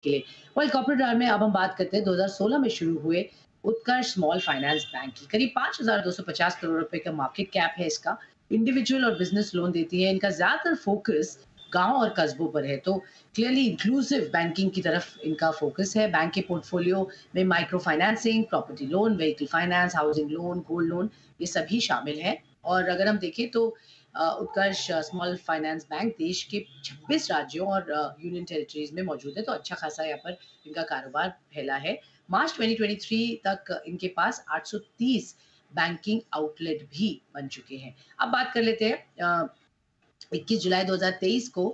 के लिए। World corporate में अब हम बात करते हैं 2016 में शुरू हुए उत्कर्ष स्मॉल फाइनेंस बैंक की। करीब 5,250 करोड़ रुपए का मार्केट कैप है इसका। इंडिविजुअल और बिजनेस लोन देती है। इनका ज्यादातर फोकस गांव और कस्बों पर है, तो क्लियरली इंक्लूसिव बैंकिंग की तरफ इनका फोकस है। बैंक के पोर्टफोलियो में micro financing, property loan, vehicle finance, housing loan, gold loan, ये सभी शामिल हैं। और अगर हम देखें तो उत्कर्ष स्मॉल फाइनेंस बैंक देश के 26 राज्यों और यूनियन टेरिटरीज में मौजूद है, तो अच्छा खासा यहाँ पर इनका कारोबार फैला है। मार्च 2023 तक इनके पास 830 बैंकिंग आउटलेट भी बन चुके हैं। अब बात कर लेते हैं 21 जुलाई 2023 को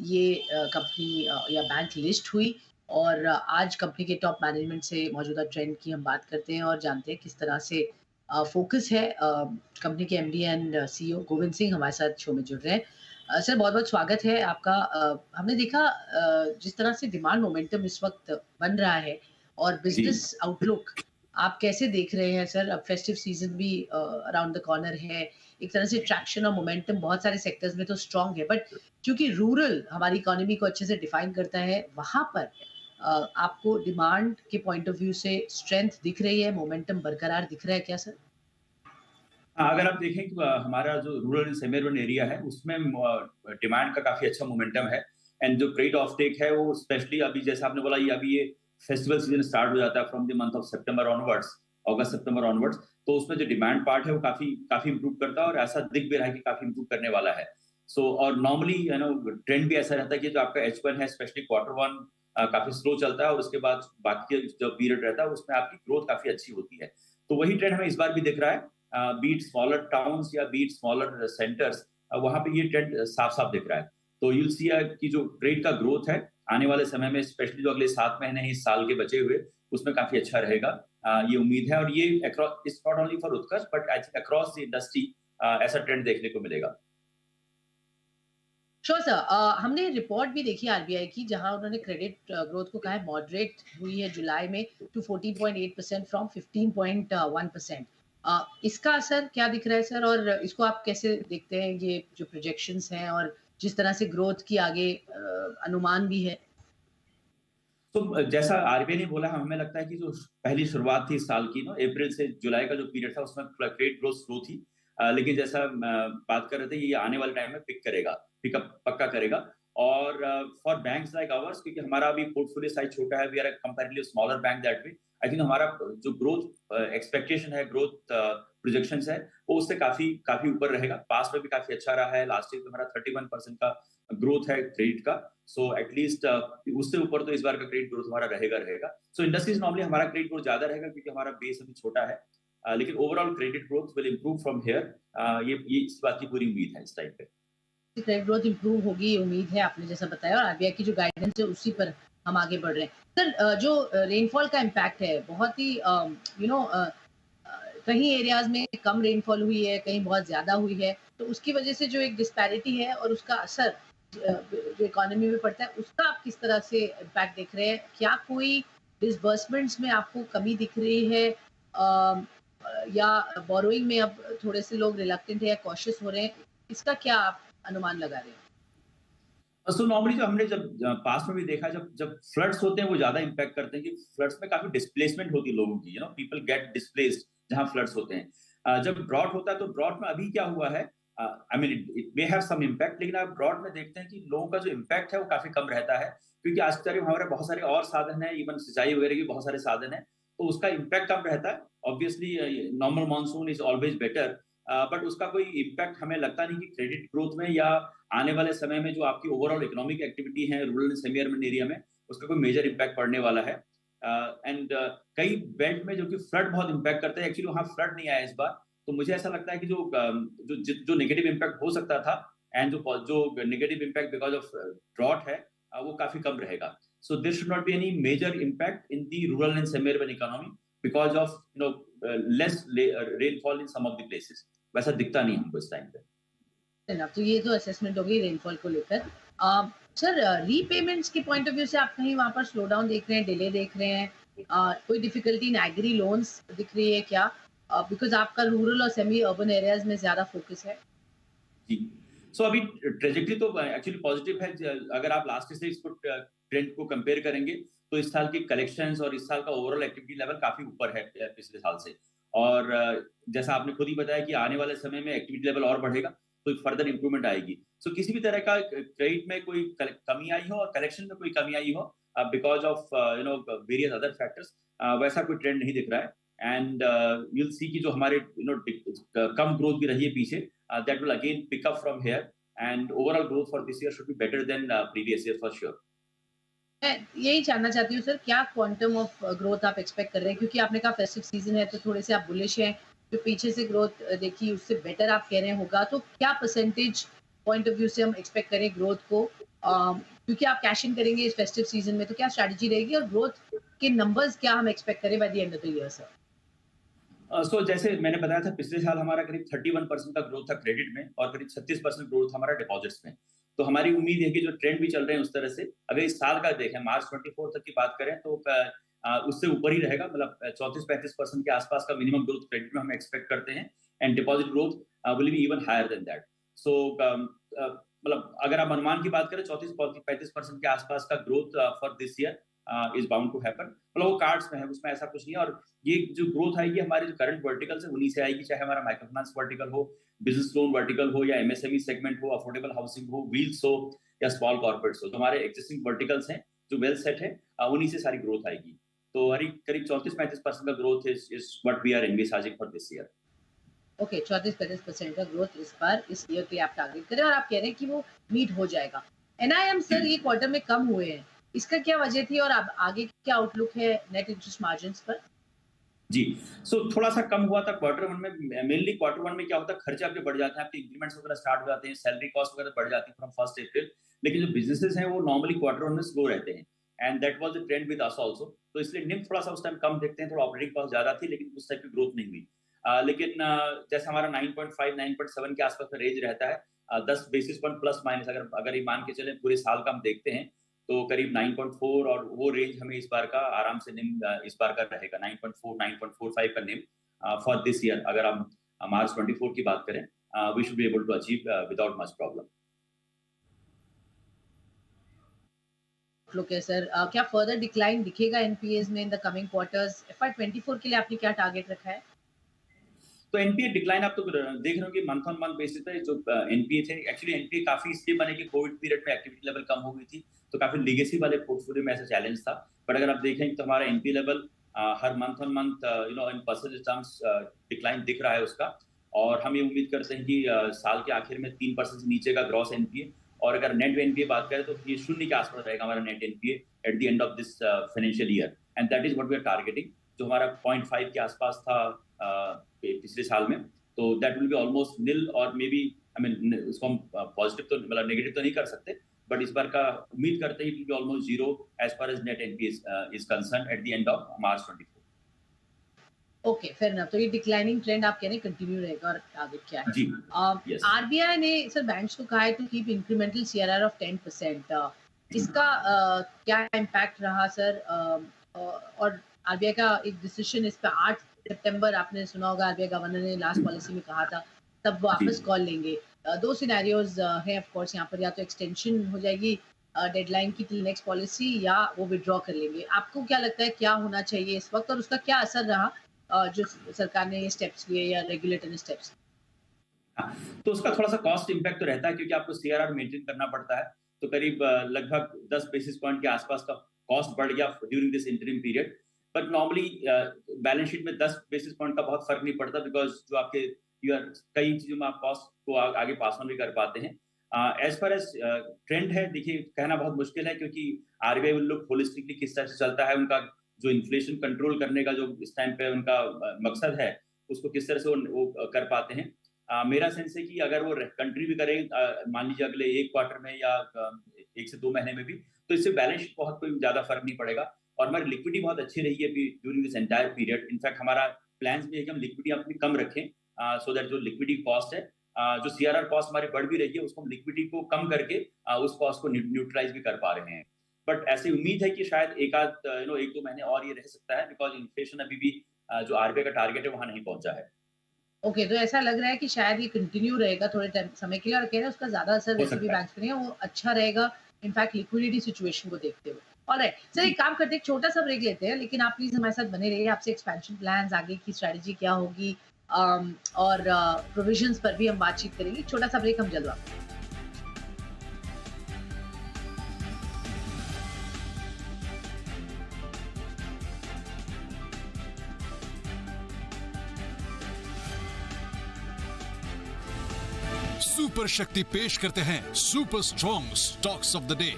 ये कंपनी या बैंक लिस्ट हुई और आज कंपनी के टॉप मैनेजमेंट से मौजूदा ट्रेंड की हम बात करते हैं और जानते हैं किस तरह से फोकस है। कंपनी के MD and CEO Govind Singh हमारे साथ शो में जुड़ रहे हैं। सर बहुत-बहुत स्वागत है आपका। हमने देखा जिस तरह से डिमांड मोमेंटम इस वक्त बन रहा है और जी। बिजनेस आउटलुक आप कैसे देख रहे हैं सर? अब फेस्टिव सीजन भी अराउंड द कॉर्नर है। एक तरह से ट्रैक्शन और मोमेंटम बहुत सारे सेक्टर्स में तो स्ट्रांग है, बट क्योंकि रूरल हमारी इकोनॉमी को अच्छे से डिफाइन करता है, वहाँ पर आपको डिमांड के पॉइंट ऑफ व्यू से स्ट्रेंथ दिख रही है, मोमेंटम बरकरार दिख रहा है क्या सर? हाँ, अगर आप देखें कि हमारा जो rural and semi urban area है, उसमें डिमांड का काफ़ी अच्छा मोमेंटम है एंड जो क्रेडिट ऑफटेक है, वो स्पेशली अभी जैसा आपने बोला, ये अभी ये फेस्टिवल सीजन स्टार्ट हो जाता है from the month of September onwards, August September onwards, तो उसमें जो डिमांड पार्ट है, वो काफ़ी काफ़ी इम्प्रूव करता है और ऐसा दिख भी रहा है कि काफ़ी इम्प्रूव करने वाला है। सो और नॉर्मली ट्रेंड भी ऐसा रहता है कि जो आपका H1 है, स्पेशली क्वार्टर 1 काफ़ी स्लो चलता है और उसके बाद बाकी के जो पीरियड रहता है, उसमें आपकी ग्रोथ काफ़ी अच्छी होती है। तो वही ट्रेंड हमें इस बार भी दिख रहा है। बीट स्मॉलर टाउन्स या बीट स्मॉलर सेंटर्स, वहां पे ये ट्रेंड साफ साफ दिख रहा है। तो यूल सी कि जो ट्रेड का ग्रोथ है आने वाले समय में, स्पेशली जो अगले 7 महीने इस साल के बचे हुए, उसमें काफी अच्छा रहेगा, ये उम्मीद है। और ये across, it's not only for Utkarsh but I think across the industry ऐसा ट्रेंड देखने को मिलेगा। Sure sir. हमने रिपोर्ट भी देखी आरबीआई की जहां उन्होंने क्रेडिट ग्रोथ को कहा है मॉडरेट हुई है जुलाई में टू 14.8% फ्रॉम 15.1%। इसका असर क्या दिख रहा है सर, और इसको आप कैसे देखते हैं, ये जो प्रोजेक्शंस हैं और जिस तरह से ग्रोथ की आगे अनुमान भी है? तो जैसा आरबीआई ने बोला, हमें लगता है कि जो पहली शुरुआत थी इस साल की, अप्रैल से जुलाई का जो पीरियड था, उसमें क्रेडिट ग्रोथ स्लो थी। लेकिन जैसा बात कर रहे थे, ये आने वाले टाइम में पिकअप पक्का करेगा। और फॉर बैंक्स लाइक आवर्स, क्योंकि हमारा अभी पोर्टफोलियो साइज छोटा है, we are comparatively smaller bank that way, I think हमारा जो ग्रोथ एक्सपेक्टेशन है, ग्रोथ प्रोजेक्शंस है, वो उससे काफी काफी ऊपर रहेगा। पास में भी काफी अच्छा रहा है। लास्ट ईयर हमारा 31% का ग्रोथ है क्रेडिट का। सो एटलीस्ट उससे ऊपर तो इस बार का क्रेडिट ग्रोथ हमारा रहेगा। सो इंडस्ट्रीज नॉर्मली हमारा क्रेडिट ग्रोथ ज्यादा रहेगा क्योंकि हमारा बेस अभी छोटा है। लेकिन overall credit growth will improve from here. ये इस बात की पूरी उम्मीद है इस टाइम पे। क्रेडिट ग्रोथ इंप्रूव होगी, ये उम्मीद है आपने जैसा बताया, और आरबीआई की जो गाइडेंस है उसी पर हम आगे बढ़ रहे हैं। सर जो रेनफॉल का इम्पैक्ट है बहुत ही कहीं एरियाज में कम रेनफॉल हुई है, कहीं बहुत ज्यादा हुई है, तो उसकी वजह से जो एक डिस्पैरिटी है और उसका असर जो इकोनॉमी में पड़ता है, उसका आप किस तरह से इम्पैक्ट देख रहे हैं? क्या कोई डिसबर्समेंट्स में आपको कमी दिख रही है, या बोरोइंग में अब थोड़े से लोग रिलक्टेंट है या कॉशियस हो रहे हैं? इसका क्या आप अनुमान लगा रहे हैं? सो नॉर्मली जो हमने जब पास्ट में भी देखा, जब जब फ्लड्स होते हैं, वो ज्यादा इंपैक्ट करते हैं कि फ्लड्स में काफी डिस्प्लेसमेंट होती है लोगों की। पीपल गेट डिस्प्लेस्ड जहां फ्लड्स होते हैं। जब ड्रॉट होता है, तो ड्रॉट में अभी क्या हुआ है, I mean it may have some impact, लेकिन आप ड्रॉट में देखते हैं कि लोगों का जो इम्पैक्ट है वो काफी कम रहता है, क्योंकि आज के टाइम हमारे बहुत सारे और साधन है, इवन सिंचाई वगैरह के बहुत सारे साधन है, तो उसका इम्पैक्ट कम रहता है। Obviously normal monsoon is always better, but उसका कोई इम्पैक्ट हमें लगता नहीं कि क्रेडिट ग्रोथ में या आने वाले समय में जो आपकी ओवरऑल इकोनॉमिक एक्टिविटी है रूरल सेमी अर्बन एरिया में, उसका कोई मेजर इम्पैक्ट पड़ने वाला है। एंड कई बेल्ट में जो कि फ्लड बहुत इम्पैक्ट करते हैं, एक्चुअली वहां फ्लड नहीं आया इस बार। तो मुझे ऐसा लगता है कि जो नेगेटिव इम्पैक्ट हो सकता था, एंड जो negative impact because of drought है, वो काफी कम रहेगा। So there should not be any major impact in the rural and semi urban economy because of less rainfall in some of the places. वैसा दिखता नहीं हमको इस टाइम पे। तो ये तो असेसमेंट होगी रेनफॉल को लेकर। सर रीपेमेंट्स के पॉइंट ऑफ व्यू से आप कहीं वहां पर स्लो डाउन देख रहे हैं, डिले देख रहे हैं? कोई डिफिकल्टी इन एग्री लोन्स दिख रही है क्या? बिकॉज आपका रूरल और सेमी अर्बन एरियाज में ज्यादा फोकस है। जी। सो अभी ट्रेजेक्टरी तो एक्चुअली पॉजिटिव है। अगर आप लास्ट से इसको ट्रेंड को कंपेयर करेंगे तो इस साल की कलेक्शंस और इस साल का ओवरऑल एक्टिविटी लेवल काफी ऊपर है पिछले साल से। और जैसा आपने खुद ही बताया कि आने वाले समय में एक्टिविटी लेवल और बढ़ेगा तो फर्दर इंप्रूवमेंट आएगी। सो किसी भी तरह का क्रेडिट में कोई कमी आई हो और कलेक्शन में कोई कमी आई हो because of various other factors, वैसा कोई ट्रेंड नहीं दिख रहा है। एंड यू विल सी कि जो हमारे कम ग्रोथ भी रही है पीछे, that will again pick up from here and overall growth for this year should be better than previous year for sure. मैं यही जानना चाहती हूँ सर, क्या क्वांटम ऑफ ग्रोथ आप एक्सपेक्ट कर रहे हैं? क्योंकि आपने कहा फेस्टिव सीजन है तो थोड़े से आप बुलिश हैं, जो पीछे से ग्रोथ देखी उससे बेटर आप कह रहे हैं होगा, तो क्या परसेंटेज पॉइंट ऑफ व्यू से हम एक्सपेक्ट करें ग्रोथ को? क्योंकि आप कैश इन करेंगे इस फेस्टिव सीजन में, तो क्या स्ट्रैटेजी रहेगी और ग्रोथ के नंबर्स क्या हम एक्सपेक्ट करें by the end of the year sir? So जैसे मैंने बताया था पिछले साल हमारा करीब 31% का ग्रोथ था क्रेडिट में और करीब 36% ग्रोथ हमारा डिपॉजिट्स में। तो हमारी उम्मीद है कि जो ट्रेंड भी चल रहे हैं उस तरह से अगर इस साल का देखें मार्च 24 तक की बात करें तो उससे ऊपर ही रहेगा, मतलब 34-35% के आसपास का मिनिमम ग्रोथ क्रेडिट में हम एक्सपेक्ट करते हैं and deposit growth will be even higher than that. So मतलब अगर आप अनुमान की बात करें 34-35% के आसपास का growth for this year is bound to happen. मतलब वो कार्ड्स में है, उसमें ऐसा कुछ नहीं है। और ये जो ग्रोथ आएगी हमारे जो करंट वर्टिकल्स है उन्हीं से आएगी, चाहे हमारा माइक्रो फाइनेंस वर्टिकल हो, बिजनेस लोन वर्टिकल हो या एमएसएमई सेगमेंट हो, अफोर्डेबल हाउसिंग हो, व्हील्स हो या स्मॉल कॉर्पोरेट्स हो। तो हमारे एक्जिस्टिंग वर्टिकल्स हैं जो वेल सेट है, उन्हीं से सारी ग्रोथ आएगी। तो करीब 34-35% का growth is what we are envisaging for this year. Okay, 34-35% का ग्रोथ इस बार इस ईयर के लिए आप टारगेट करें और आप कह रहे हैं कि वो मीट हो जाएगा। एनआईएम सर ये क्वार्टर में कम हुए हैं, इसका क्या वजह थी और अब आगे क्या आउटलुक है नेट इंटरेस्ट मार्जिन्स पर? जी, सो थोड़ा सा कम हुआ था क्वार्टर वन में। मेनली क्वार्टर वन में क्या होता है, खर्चे आपके बढ़ जाते हैं, आपके इंक्रीमेंट्स वगैरह स्टार्ट हो जाते हैं, सैलरी कॉस्ट वगैरह बढ़ जाती है फ्रॉम 1 अप्रैल। लेकिन जो बिजनेसेस हैं वो नॉर्मली क्वार्टर वन में स्लो रहते हैं and that was the trend with us also. तो इसलिए निम थोड़ा सा उस टाइम कम देखते हैं, थोड़ा ऑपरेटिंग कॉस्ट ज्यादा थी लेकिन उस टाइप की ग्रोथ नहीं हुई। लेकिन जैसे हमारा 9.5 9.7 के आसपास का रेंज रहता है, 10 बेसिस पॉइंट प्लस माइनस अगर अगर ये मान के चले पूरे साल का हम देखते हैं तो करीब 9.4, और वो रेंज हमें इस बार का आराम से निम इस बार का रहेगा 9.4 9.45 का निम फॉर दिस ईयर। अगर हम मार्च 24 की बात करें, we should be able to achieve without much problem. Outlook है सर, क्या फर्दर डिक्लाइन दिखेगा एनपीएस में in the coming quarters? FY 24 के लिए आपने क्या टारगेट रखा है? तो एनपीए डिक्लाइन आप तो देख रहे हो कि मंथ ऑन मंथ बेसिस पे जो एनपीए थे, एक्चुअली एनपीए काफी इसलिए बने कि कोविड पीरियड में एक्टिविटी लेवल कम हो गई थी, तो काफी लीगेसी वाले पोर्टफोलियो में ऐसा चैलेंज था। बट अगर आप देखें तो हमारा NPA level her month on month in percentage terms decline दिख रहा है उसका। और हम ये उम्मीद करते हैं कि साल के आखिर में 3% से नीचे का ग्रॉस एनपीए, और अगर नेट एनपीए बात करें तो ये शून्य के आसपास रहेगा हमारा net NPA at the end of this financial year and that is what we are targeting. जो हमारा 0.5 के आसपास था पिछले साल में, तो दैट विल बी ऑलमोस्ट निल और मे बी आई मीन उसको हम पॉजिटिव तो मतलब नेगेटिव तो नहीं कर सकते, बट इस बार का उम्मीद करते हैं कि almost zero as far as net NPA is concern at the end of March 24। Okay, fair enough. तो ये डिक्लाइनिंग ट्रेंड आप कह रहे हैं कंटिन्यू रहेगा और टारगेट क्या है? जी, यस। आरबीआई ने सर बैंक्स को कहा है to keep incremental CRR of 10%। इसका क्या इम्पैक्ट रहा सर? और आरबीआई का एक डिसीजन इस पे 8 सितंबर आपने सुना होगा, आरबीआई गवर्नर ने लास्ट पॉलिसी में कहा था, तब वो जी, वापस कॉल लेंगे। दो सिनेरियोज हैं ऑफ कोर्स यहाँ पर, या तो एक्सटेंशन हो जाएगी डेडलाइन की टिल नेक्स्ट पॉलिसी, या वो विड्रॉ कर लेंगे। आपको क्या लगता है क्या होना चाहिए इस वक्त और उसका क्या असर रहा जो सरकार ने ये स्टेप्स लिए या रेगुलेटर ने स्टेप्स? हाँ, तो उसका थोड़ा सा कॉस्ट इम्पैक्ट तो रहता है क्योंकि आपको सीआरआर मेंटेन करना पड़ता है। तो करीब लगभग 10 बेसिस पॉइंट के आसपास का कॉस्ट बढ़ गया during this interim period. But normally balance sheet में 10 बेसिस पॉइंट का बहुत फर्क नहीं पड़ता बिकॉज जो आपके यू आर कई चीजों में आप कॉस्ट को आगे पास ऑन भी कर पाते हैं। एज फार एज ट्रेंड है, देखिए कहना बहुत मुश्किल है क्योंकि आरबीआई विल लुक होलिस्टिकली किस तरह से चलता है, उनका जो इन्फ्लेशन कंट्रोल करने का जो इस टाइम पे उनका मकसद है उसको किस तरह से वो कर पाते हैं। मेरा सेंस है कि अगर वो कंट्री भी करें मान लीजिए अगले एक क्वार्टर में या 1 से 2 महीने में भी, तो इससे बैलेंस शीट बहुत कोई ज्यादा फर्क नहीं पड़ेगा। और हमारी लिक्विडिटी बहुत अच्छी रही है during this entire period. In fact हमारा प्लान भी है कि हम लिक्विडिटी अपनी कम रखें सो दैट जो लिक्विडिटी कॉस्ट है, जो सीआरआर कॉस्ट हमारी बढ़ भी रही है उसको हम लिक्विडिटी को कम करके उस कॉस्ट को न्यूट्रलाइज भी कर पा रहे हैं। बट ऐसी उम्मीद है कि शायद एक आध 1-2 महीने और ये रह सकता है बिकॉज इन्फ्लेशन अभी भी जो आरबीआई का टारगेट है वहां नहीं पहुंचा है। ओके, तो ऐसा लग रहा है कि शायद ये कंटिन्यू रहेगा थोड़े टाइम समय के लिए और कह रहे हैं उसका ज़्यादा असर हो वैसे भी सकता है। बैंक्स पे नहीं है, वो अच्छा रहेगा इनफैक्ट लिक्विडिटी सिचुएशन को देखते हुए। ऑलराइट सर, एक काम करते हैं, एक छोटा सा ब्रेक लेते हैं, लेकिन आप प्लीज हमारे साथ बने रहिए। आपसे एक्सपेंशन प्लान्स, आगे की स्ट्रेटजी क्या होगी, और प्रोविजंस पर भी हम बातचीत करेंगे। छोटा सा ब्रेक, हम जल्द वापस। सुपर शक्ति पेश करते हैं super strong stocks of the day.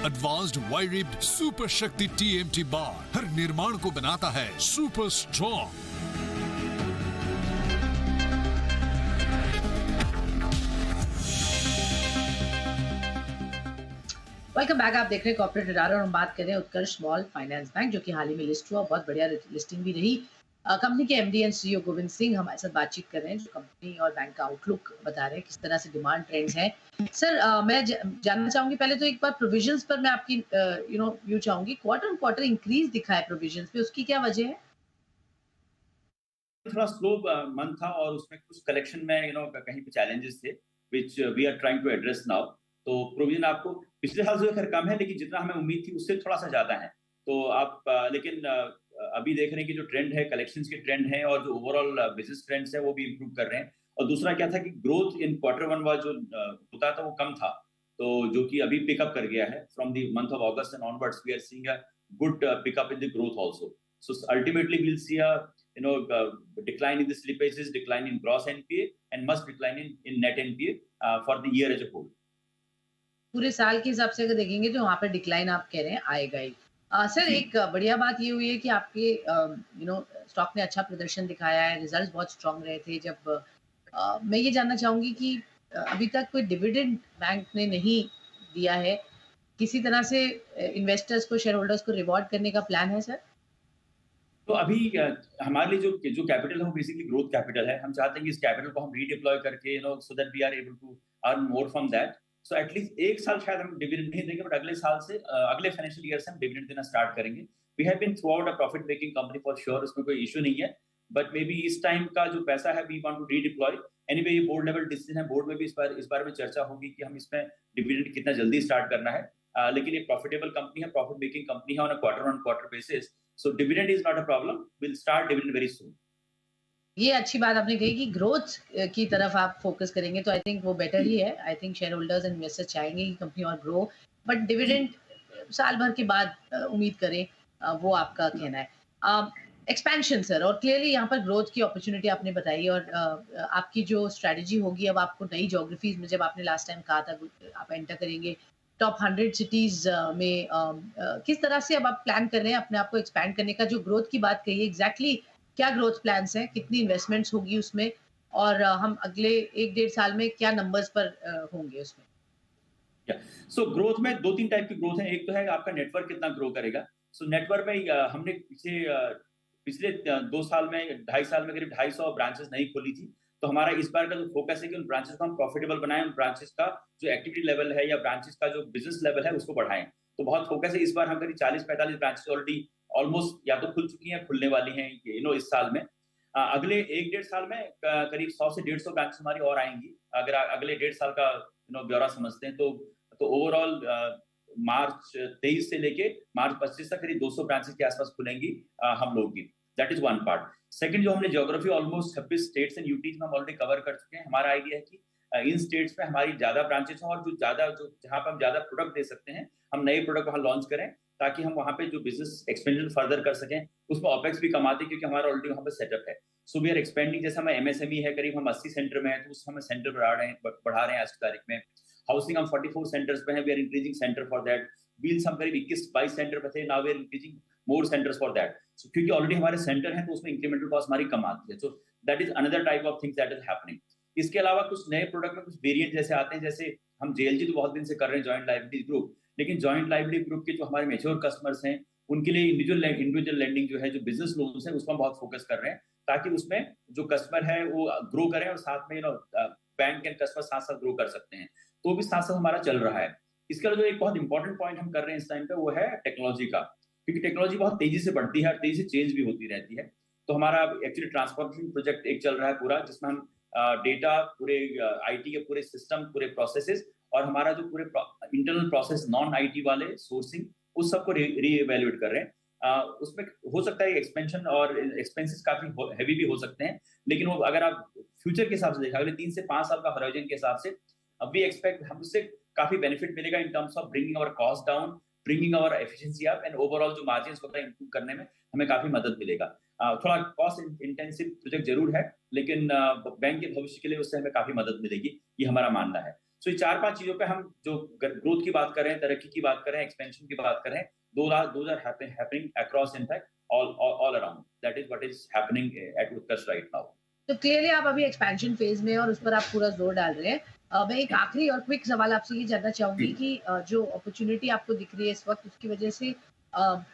Advanced Y ribbed super Shakti TMT bar हर निर्माण को बनाता है सुपर स्ट्रॉन्ग। Welcome back. आप देख रहे हैं कॉर्पोरेट रडार और हम बात कर रहे हैं उत्कर्ष स्मॉल फाइनेंस बैंक, जो कि हाल ही में लिस्ट हुआ, बहुत बढ़िया लिस्टिंग भी रही। कंपनी के MD and CEO Govind Singh हमारे साथ बातचीत कर रहे हैं, जो कंपनी और बैंक का आउटलुक बता रहे हैं, किस तरह से डिमांड ट्रेंड्स हैं। सर, मैं जानना चाहूंगी पहले तो एक बार प्रोविजंस पर, मैं आपकी व्यू चाहूंगी। क्वार्टर ऑन क्वार्टर इंक्रीज दिखा है प्रोविजंस पे, उसकी क्या वजह है? थोड़ा स्लो मंथ था और उसमें कुछ कलेक्शन में कहीं पे चैलेंजेस थे which we are trying to address now. तो प्रोविजन आपको पिछले साल से खैर कम है, लेकिन जितना हमें उम्मीद थी उससे थोड़ा सा ज्यादा है। तो आप लेकिन अभी देख रहे हैं कि जो ट्रेंड है, कलेक्शंस के ट्रेंड है और जो ओवरऑल बिजनेस ट्रेंड्स है वो भी इंप्रूव कर रहे हैं। और दूसरा क्या था कि growth in quarter one was जो होता था वो कम था, तो जो कि अभी पिकअप कर गया है। From the month of August and onwards we are seeing a good pickup in the growth also. So ultimately we will see a decline in the slippages, decline in gross NPA and must decline in net NPA for the year as a whole. पूरे साल के हिसाब से अगर देखेंगे तो वहाँ पर डिक्लाइन आप कह रहे हैं आएगा ही। सर, एक बढ़िया बात ये हुई है कि आपके स्टॉक ने अच्छा प्रदर्शन दिखाया है, रिजल्ट्स बहुत स्ट्रांग रहे थे। जब मैं ये जानना चाहूंगी कि अभी तक कोई डिविडेंड बैंक ने नहीं दिया है, किसी तरह से इन्वेस्टर्स को, शेयर होल्डर्स को रिवॉर्ड करने का प्लान है सर? तो अभी हमारे लिए जो कैपिटल है वो बेसिकली ग्रोथ कैपिटल है। हम चाहते हैं कि इस कैपिटल को हम रीडिप्लॉय करके so that we are able to earn more from that. So at least एक साल शायद हम डिविडेंड नहीं देंगे, बट अगले साल से अगले फाइनेंशियल ईयर से हम डिविडेंड देना स्टार्ट करेंगे। We have been throughout a profit making company for sure, उसमें कोई इशू नहीं है। बट मे बी इस टाइम का जो पैसा है we want to redeploy. Anyway, ये बोर्ड लेवल डिसीजन है, बोर्ड में भी इस बारे में चर्चा होगी कि हम इसमें डिविडेंड कितना जल्दी स्टार्ट करना है। लेकिन ये प्रॉफिटेबल कंपनी है, प्रॉफिट मेकिंग कंपनी है on a quarter basis. So dividend is not a problem. We'll start dividend very soon. ये अच्छी बात आपने कही कि ग्रोथ की तरफ आप फोकस करेंगे, तो आई थिंक वो बेटर ही है। I think share holders and investors चाहेंगे कि कंपनी और ग्रो, बट डिविडेंड साल भर के बाद उम्मीद करें, वो आपका कहना है। एक्सपेंशन सर, और क्लियरली यहाँ पर ग्रोथ की अपॉर्चुनिटी आपने बताई, और आपकी जो स्ट्रेटजी होगी, अब आपको नई ज्योग्राफीज में, जब आपने लास्ट टाइम कहा था आप एंटर करेंगे टॉप 100 सिटीज में, किस तरह से अब आप प्लान कर रहे हैं अपने आप को एक्सपैंड करने का? जो ग्रोथ की बात कही है, एग्जैक्टली क्या ग्रोथ प्लान्स हैं, कितनी इन्वेस्टमेंट्स होगी उसमें, और हम अगले 1-1.5 साल में क्या नंबर्स पर होंगे उसमें? सो ग्रोथ में 2-3 टाइप की ग्रोथ है। एक तो है आपका नेटवर्क कितना ग्रो करेगा। सो नेटवर्क में हमने पिछले 2 साल में, 2.5 साल में करीब 250 ब्रांचेस नहीं खोली थी। तो हमारा इस बार का जो फोकस है कि उन ब्रांचेस को हम प्रॉफिटेबल बनाएं, उन ब्रांचेस का जो एक्टिविटी लेवल है या ब्रांचेस का जो बिजनेस लेवल है उसको बढ़ाएं। तो बहुत फोकस है इस बार। हम करीब 40-45 ब्रांचेस ऑलरेडी ऑलमोस्ट या तो खुल चुकी हैं, खुलने वाली हैं इस साल में। अगले 1-1.5 साल में करीब 100 से 150 ब्रांचेस हमारी और आएंगी। अगर अगले 1.5 साल का ब्यौरा समझते हैं तो ओवरऑल मार्च 23 से लेके मार्च 25 तक करीब 200 ब्रांचेस के आसपास खुलेंगी हम लोग की। That is one part. Second, जो हमने geography almost 26 states and UTs में हम ऑलरेडी कवर कर चुके हैं। हमारा आइडिया है कि इन स्टेट्स में हमारी ज्यादा ब्रांचेस हो और जो जहां पर हम ज्यादा प्रोडक्ट दे सकते हैं, हम नए प्रोडक्ट वहां लॉन्च करें, ताकि हम वहां पे जो बिजनेस एक्सपेंशन फर्दर कर सकें। उसमें ऑपेक्स भी कमाते, क्योंकि हमारा ऑलरेडी वहां पे सेटअप है। So we are expanding. जैसे हमें एमएसएमई है, करीब हम 80 सेंटर में है, तो उसमें हम सेंटर बढ़ा रहे हैं आज की तारीख में। हाउसिंग हम 44 सेंटर्स पे हैं, we are increasing centre for that. व्हील्स हम करीब 21-22 सेंटर पे थे, now we are increasing more centres for that. So क्योंकि ऑलरेडी हमारे सेंटर हैं, तो उसमें इंक्रीमेंटल कॉस्ट हमारी कम आती है। So that is another type of things that is happening. इसके अलावा कुछ नए प्रोडक्ट में कुछ वेरिएंट जैसे आते हैं, जैसे हम जेएलजी तो बहुत दिन से कर रहे हैं, जॉइंट लायबिलिटी ग्रुप। लेकिन जॉइंट लायबिलिटी ग्रुप के जो हमारे मैच्योर कस्टमर्स हैं, उनके लिए इंडिविजुअल लेंडिंग जो है, जो बिजनेस लोन्स है, उसमें बहुत फोकस कर रहे हैं, ताकि उसमें जो कस्टमर है वो ग्रो करें और साथ में बैंक एंड कस्टमर साथ साथ ग्रो कर सकते हैं। तो भी साथ साथ हमारा चल रहा है। इसके अलावा जो एक बहुत इंपॉर्टेंट पॉइंट हम कर रहे हैं इस टाइम पे, वो है टेक्नोलॉजी का, क्योंकि टेक्नोलॉजी बहुत तेजी से बढ़ती है और तेजी से चेंज भी होती रहती है। तो हमारा एक्चुअली ट्रांसफॉर्मेशन प्रोजेक्ट एक चल रहा है पूरा, जिसमें हम डेटा, पूरे आईटी के पूरे सिस्टम, पूरे प्रोसेसेस, और हमारा जो पूरे इंटरनल प्रोसेस नॉन आईटी वाले सोर्सिंग, उस सबको रीइवैल्यूएट कर रहे हैं। उसमें हो सकता है एक्सपेंशन और एक्सपेंसेस काफी हैवी भी हो सकते हैं, लेकिन वो अगर आप फ्यूचर के हिसाब से देखा, अगले 3 से 5 साल का होराइजन के हिसाब से वी एक्सपेक्ट हमसे काफी बेनिफिट मिलेगा in terms of bringing our cost down, bringing our efficiency up, and overall जो मार्जिन्स होता है इंप्रूव करने में हमें काफी मदद मिलेगा। थोड़ा कॉस्ट इंटेंसिव प्रोजेक्ट जरूर है, लेकिन बैंक के भविष्य के लिए उससे हमें काफी मदद मिलेगी, ये हमारा मानना है। सो ये 4-5 चीजों पे हम जो ग्रोथ की बात कर रहे हैं, तरक्की की बात कर रहे हैं, एक्सपेंशन की बात कर रहे हैं, those are happening across, in fact, all around. That is what is happening at Utkarsh right now. तो क्लियरली आप अभी एक्सपेंशन फेज में और उस पर आप पूरा जोर डाल रहे हैं। मैं एक आखिरी और क्विक सवाल आपसे ये जानना चाहूंगी कि जो अपॉर्चुनिटी आपको दिख रही है इस वक्त, उसकी वजह से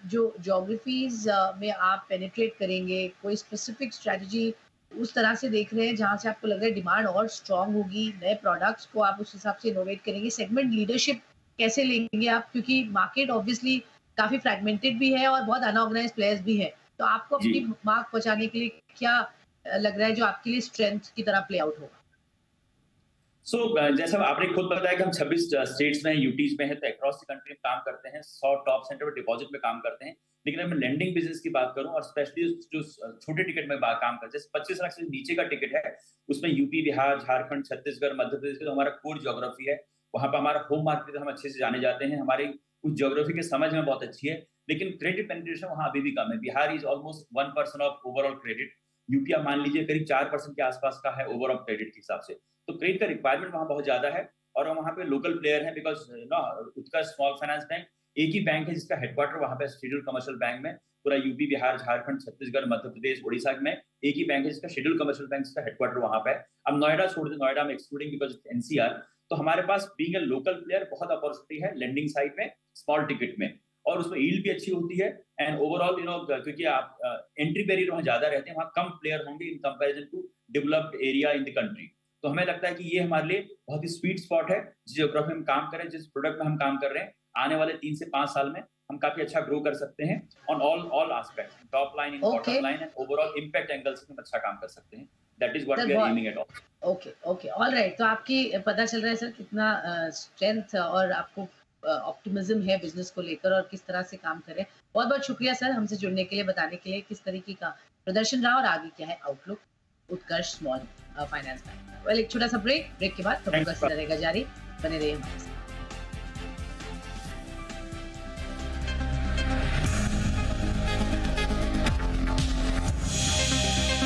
जो ज्योग्राफीज में आप पेनिट्रेट करेंगे, कोई स्पेसिफिक स्ट्रेटजी उस तरह से देख रहे हैं जहां से आपको लग रहा है डिमांड और स्ट्रांग होगी, नए प्रोडक्ट्स को आप उस हिसाब से इनोवेट करेंगे, सेगमेंट लीडरशिप कैसे लेंगे आप, क्योंकि मार्केट ऑब्वियसली काफी फ्रैगमेंटेड भी है और बहुत अनऑर्गेनाइज्ड प्लेयर्स भी है, तो आपको अपनी मार्क पहुंचाने के लिए क्या लग रहा है जो आपके लिए स्ट्रेंथ की तरह प्ले आउट होगा? जैसा आपने खुद बताया कि हम 26 स्टेट्स में, यूटीज में है, तो अक्रॉस द कंट्री काम करते हैं, 100 टॉप सेंटर पर डिपॉजिट में काम करते हैं। लेकिन अगर मैं लेंडिंग बिजनेस की बात करूं और स्पेशली जो छोटे टिकट में काम करते हैं, जैसे 25 लाख से नीचे का टिकट है, उसमें यूपी, बिहार, झारखंड, छत्तीसगढ़, मध्य प्रदेश जो हमारा कोर ज्योग्राफी है, वहां पर हमारा होम मार्केट हम अच्छे से जाने जाते हैं, हमारी कुछ ज्योग्राफी की समझ में बहुत अच्छी है, लेकिन क्रेडिट पेनिट्रेशन वहां अभी भी कम है। Bihar is almost 1% of overall credit, UP आप मान लीजिए करीब 4% के आसपास का है ओवरऑल क्रेडिट के हिसाब से, तो क्रेडिट का रिक्वायरमेंट वहां बहुत ज्यादा है, और वहां पे लोकल प्लेयर है, because Utkarsh small finance bank एक ही बैंक है जिसका हेडक्वार्टर वहां पे शेड्यूल कमर्शियल बैंक में, पूरा यूपी, बिहार, झारखंड, छत्तीसगढ़, मध्य प्रदेश, उड़ीसा में एक ही बैंक है जिसका शेड्यूल कमर्शियल बैंक का हेडक्वार्टर वहां पे है। अब नोएडा छोड़ दें, नोएडा में एक्सक्लूडिंग बिकॉज एनसीआर, तो हमारे पास बीइंग अ लोकल प्लेयर बहुत अपॉर्चुनिटी है लेंडिंग साइड में, स्मॉल टिकट में, और उसमें यील्ड भी अच्छी होती है, एंड ओवरऑल क्योंकि आप एंट्री बैरियर वहां ज्यादा रहते हैं, वहां कम प्लेयर होंगे in comparison to developed area in the country. तो हमें लगता है कि ये हमारे लिए बहुत ही स्वीट स्पॉट है, जिस ज्योग्राफी में हम काम कर रहे हैं, जिस प्रोडक्ट में हम काम कर रहे हैं, आने वाले 3 से 5 साल में हम काफी अच्छा ग्रो कर सकते हैं on all aspects, top line, in bottom line, and overall impact angle से हम अच्छा काम कर सकते हैं। That is what we are aiming at all. Okay alright, तो आपकी पता चल रहा है सर कितना स्ट्रेंथ और आपको ऑप्टिमिज्म है बिजनेस को लेकर और किस तरह से काम करें। बहुत बहुत शुक्रिया सर हमसे जुड़ने के लिए, बताने के लिए किस तरीके का प्रदर्शन रहा और आगे क्या है आउटलुक उत्कर्ष स्मॉल फाइनेंस बैंक। वेल, एक छोटा सा ब्रेक के बाद रहेगा जारी, बने रहिए हमारे साथ।